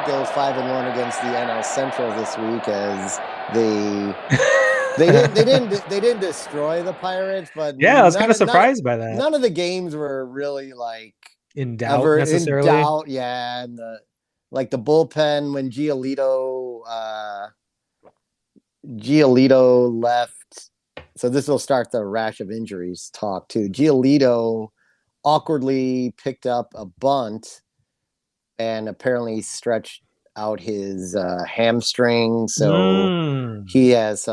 goes 5-1 against the NL Central this week, as they didn't destroy the Pirates, but Yeah, I was kind of surprised by that. none of the games were really like In doubt ever in necessarily. doubt. Yeah, and the bullpen when Giolito left. So this will start the rash of injuries talk too. Giolito awkwardly picked up a bunt and apparently stretched out his hamstring. So he has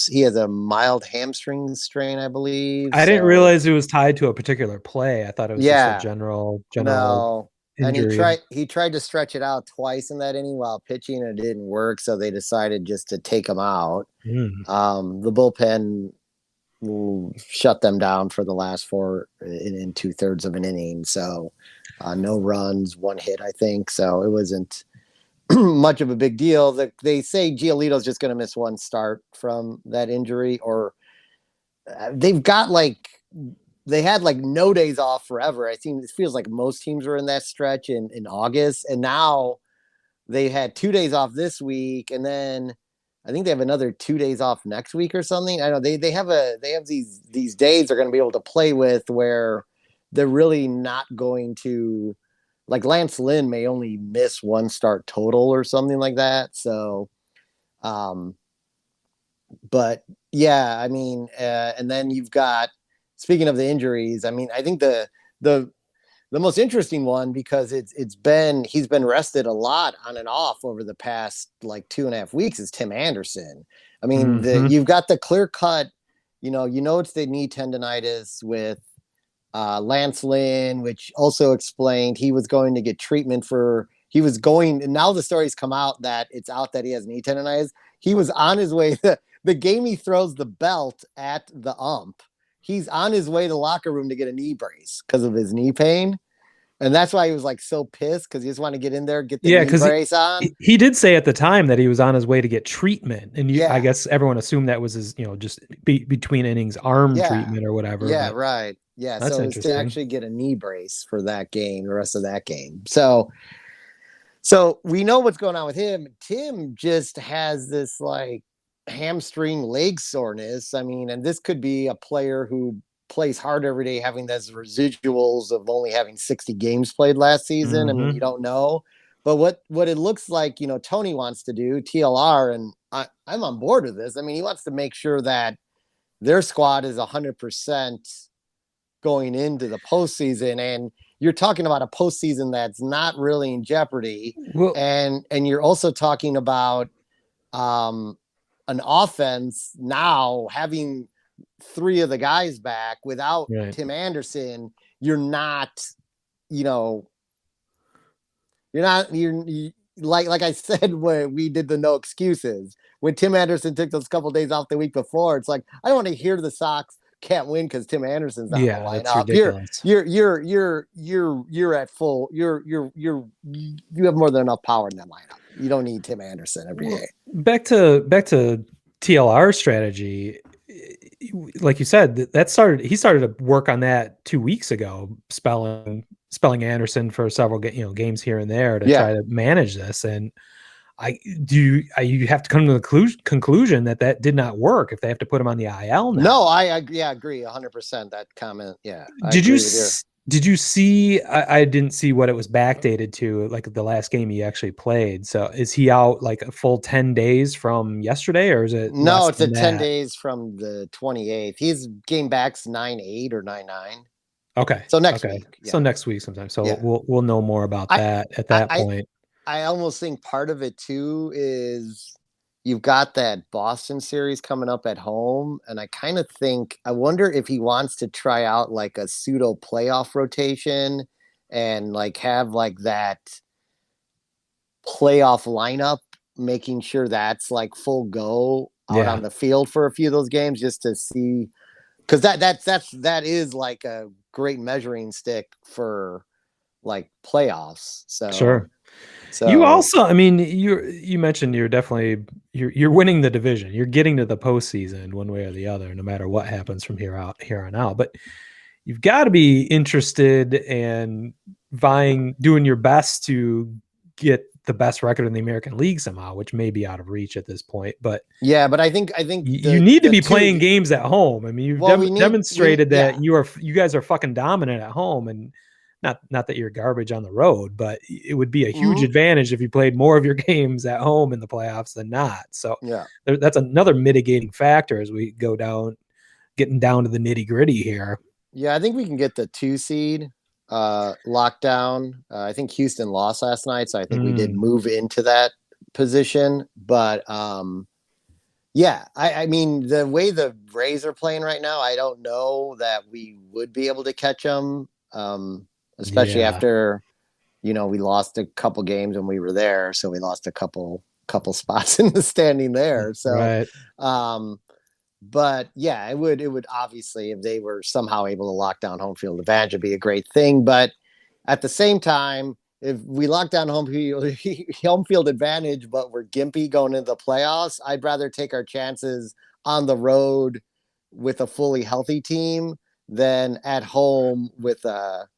he has a mild hamstring strain, I believe. I didn't So realize it was tied to a particular play. I thought it was just a yeah, general no. And injury. he tried to stretch it out twice in that inning while pitching, and it didn't work. So they decided just to take him out. Mm. The bullpen shut them down for the last four in 2/3 of an inning. So no runs, one hit, I think. So it wasn't much of a big deal. They say Giolito's just going to miss one start from that injury, or they've got they had no days off forever. I think it feels like most teams were in that stretch in August, and now they had 2 days off this week, and then I think they have another 2 days off next week or something. I know they have these days they're going to be able to play with where they're really not going to, like Lance Lynn may only miss one start total or something like that. So, but yeah, I mean, and then you've got, speaking of the injuries, I mean, I think the most interesting one, because he's been rested a lot on and off over the past 2.5 weeks, is Tim Anderson. I mean, you've got the clear cut, it's the knee tendonitis with Lance Lynn, which also explained he was going to get treatment and now the story's come out that it's out that he has knee tendonitis. He was on his way, the game he throws the belt at the ump, he's on his way to the locker room to get a knee brace because of his knee pain. And that's why he was so pissed, because he just wanted to get in there, get the knee brace on. He did say at the time that he was on his way to get treatment. And I guess everyone assumed that was his, just between innings arm treatment or whatever. Yeah, right. Yeah. That's so it's to actually get a knee brace for that game, the rest of that game. So we know what's going on with him. Tim just has this hamstring leg soreness. I mean, and this could be a player who plays hard every day, having those residuals of only having 60 games played last season. I mean, you don't know. But what it looks like, Tony wants to do, TLR, and I'm on board with this. I mean, he wants to make sure that their squad is 100% going into the postseason. And you're talking about a postseason that's not really in jeopardy. Well, and you're also talking about an offense now having three of the guys back without Tim Anderson. You're like I said when we did the no excuses, when Tim Anderson took those couple of days off the week before, it's like, I don't want to hear the Sox can't win because Tim Anderson's not in the lineup. That's ridiculous. You're at full. You have more than enough power in that lineup. You don't need Tim Anderson every day. Back to TLR strategy. Like you said, he started to work on that 2 weeks ago, spelling Anderson for several games here and there to try to manage this. And you have to come to the conclusion that did not work if they have to put him on the IL now. No, I agree 100%. That comment. Yeah. Did you see, I didn't see what it was backdated to, like the last game he actually played. So is he out a full 10 days from yesterday, or is it? No, it's 10 days from the 28th. His game back's 9/8 or 9/9. Okay. So next week. Yeah. So next week sometime. So we'll know more about that at that point. I almost think part of it too is you've got that Boston series coming up at home. And I wonder if he wants to try out a pseudo playoff rotation and have that playoff lineup, making sure that's full go out on the field for a few of those games, just to see, because that is a great measuring stick for playoffs. So sure. So you also, I mean, you mentioned you're winning the division. You're getting to the postseason one way or the other, no matter what happens from here on out. But you've got to be interested and doing your best to get the best record in the American League somehow, which may be out of reach at this point. But Yeah, but I think you need to the be two. playing games at home. I mean, you've Well, demonstrated that yeah. you guys are fucking dominant at home, and not that you're garbage on the road, but it would be a huge Mhm. advantage if you played more of your games at home in the playoffs than not. So Yeah. that's another mitigating factor as we go down, getting down to the nitty gritty here. Yeah, I think we can get the 2 seed locked down. I think Houston lost last night, so I think we did move into that position. But yeah, I mean, the way the Rays are playing right now, I don't know that we would be able to catch them, especially Yeah. after, we lost a couple games when we were there, so we lost a couple spots in the standing there. So, Right. um, but yeah, it would obviously, if they were somehow able to lock down home field advantage, it'd be a great thing. But at the same time, if we lock down home field advantage, but we're gimpy going into the playoffs, I'd rather take our chances on the road with a fully healthy team than at home with a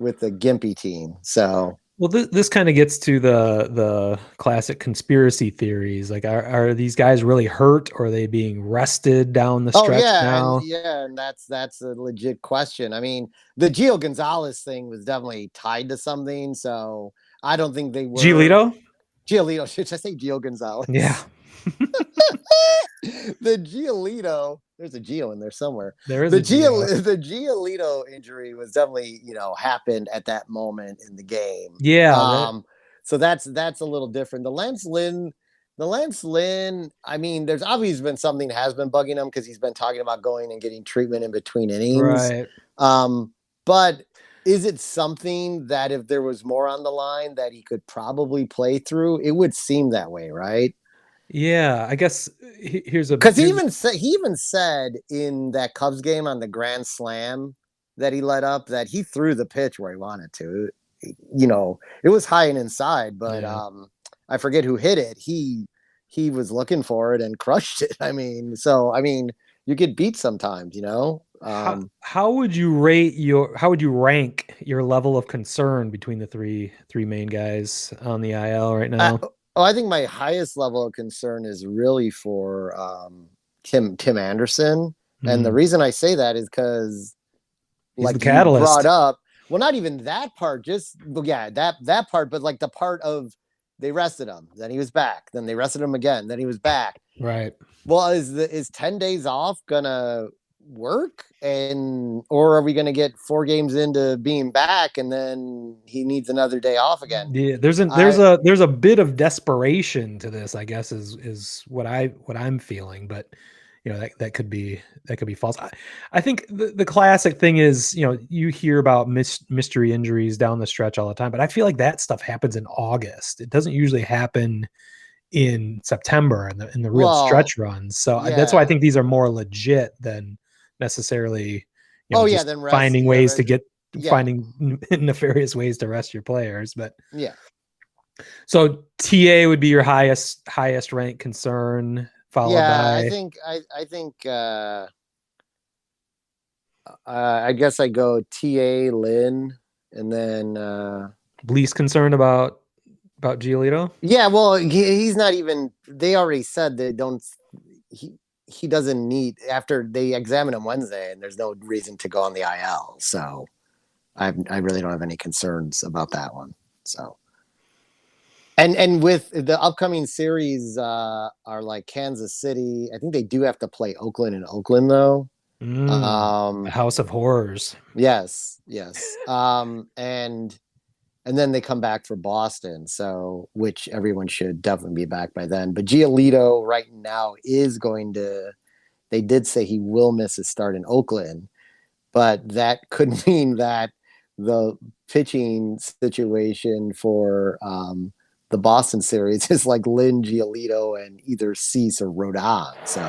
gimpy team. So Well, this kind of gets to the classic conspiracy theories. Like, are these guys really hurt, or are they being rested down the oh stretch yeah, now? and that's a legit question. I mean, the Gio Gonzalez thing was definitely tied to something, so I don't think they were. Giolito? Giolito, should I say Gio Yeah, Gonzalez? The Giolito, there's a Gio in there somewhere. there is The a Gio. The Giolito injury was definitely, happened at that moment in the game. Yeah, So that's a little different. The Lance Lynn, I mean, there's obviously been something that has been bugging him because he's been talking about going and getting treatment in between innings. right. But is it something that if there was more on the line that he could probably play through? It would seem that way, right? Yeah, I guess here's a Because he even said in that Cubs game on the grand slam that he let up that he threw the pitch where he wanted to. It was high and inside, but yeah. I forget who hit it. He was looking for it and crushed it. I mean, you get beat sometimes, How would you how would you rank your level of concern between the three main guys on the IL right I, now? I think my highest level of concern is really for Tim Anderson, and the Mm, reason I say that is because, he's the like you catalyst. brought up, well, not even that part, just yeah, that part, but like the part of they rested him, then he was back, then they rested him again, then he was back. Right. Well, is 10 days off gonna work, or are we gonna get 4 games into being back and then he needs another day off again? Yeah, I there's a bit of desperation to this, I guess, is what I'm feeling, but that could be false. I think the classic thing is, you hear about mystery injuries down the stretch all the time, but I feel like that stuff happens in August. It doesn't usually happen in September and the real well, stretch runs. So that's why I yeah. think these are more legit than necessarily, Oh yeah, just then rest. finding Yeah, ways to get yeah, finding nefarious ways to rest your players. But yeah, so TA would be your highest rank concern, followed yeah. I by think I think I guess I go TA Lynn, and then least concerned about Giolito. yeah. Well, he's not even. They already said they don't. He he doesn't need after they examine him Wednesday, and there's no reason to go on the IL. So I really don't have any concerns about that one. So and with the upcoming series are like Kansas City. I think they do have to play Oakland and Oakland though. A Um, house of horrors. yes, yes. And then they come back for Boston, so which everyone should definitely be back by then. But Giolito right now is going to. They did say he will miss his start in Oakland, but that could mean that the pitching situation for the Boston series is like Lynn, Giolito, and either Cease or Rodon. So